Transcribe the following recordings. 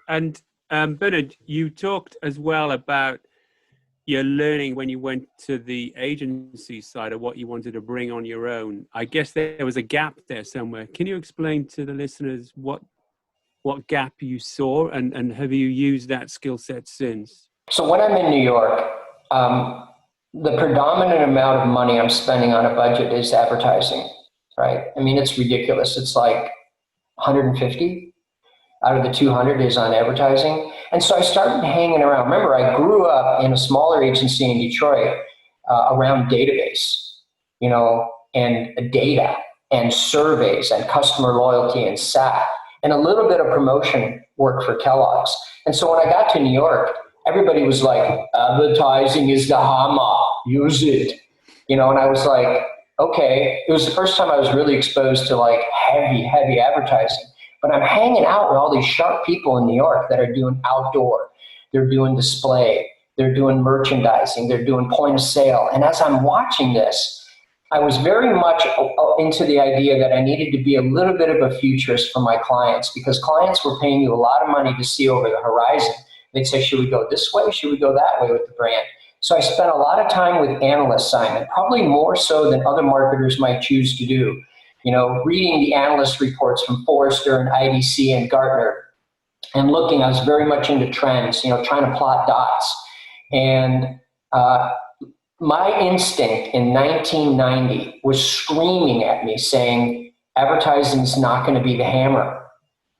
And Bernard, you talked as well about your learning when you went to the agency side of what you wanted to bring on your own. I guess there was a gap there somewhere. Can you explain to the listeners what gap you saw, and have you used that skill set since? So when I'm in New York, the predominant amount of money I'm spending on a budget is advertising, right? I mean, it's ridiculous. It's like 150 out of the 200 is on advertising. And so I started hanging around. Remember, I grew up in a smaller agency in Detroit around database, and data and surveys and customer loyalty and SAT and a little bit of promotion work for Kellogg's. And so when I got to New York, everybody was like, advertising is the hammer, use it. And I was like, okay. It was the first time I was really exposed to like heavy advertising. But I'm hanging out with all these sharp people in New York that are doing outdoor, they're doing display, they're doing merchandising, they're doing point of sale. And as I'm watching this, I was very much into the idea that I needed to be a little bit of a futurist for my clients, because clients were paying you a lot of money to see over the horizon. They'd say, should we go this way? Should we go that way with the brand? So I spent a lot of time with analysts, Simon, probably more so than other marketers might choose to do. Reading the analyst reports from Forrester and IDC and Gartner and looking, I was very much into trends, trying to plot dots. And my instinct in 1990 was screaming at me saying, advertising is not going to be the hammer.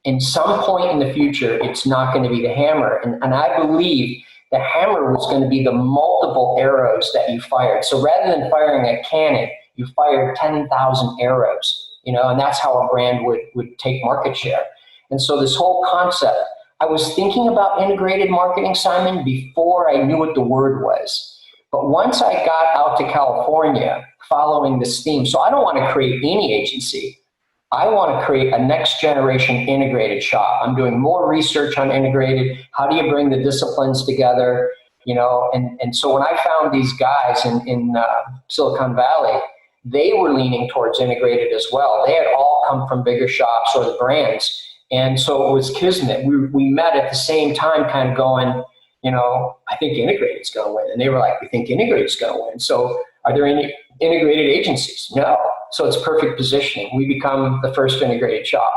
In some point in the future, it's not going to be the hammer. And I believe the hammer was going to be the multiple arrows that you fired. So rather than firing a cannon, you fired 10,000 arrows, and that's how a brand would take market share. And so this whole concept, I was thinking about integrated marketing, Simon, before I knew what the word was. But once I got out to California following this theme, so I don't want to create any agency. I want to create a next generation integrated shop. I'm doing more research on integrated. How do you bring the disciplines together? And so when I found these guys in Silicon Valley, they were leaning towards integrated as well. They had all come from bigger shops or the brands. And so it was kismet. We met at the same time kind of going, I think integrated's going to win. And they were like, we think integrated's going to win. So are there any integrated agencies? No. So it's perfect positioning. We become the first integrated shop.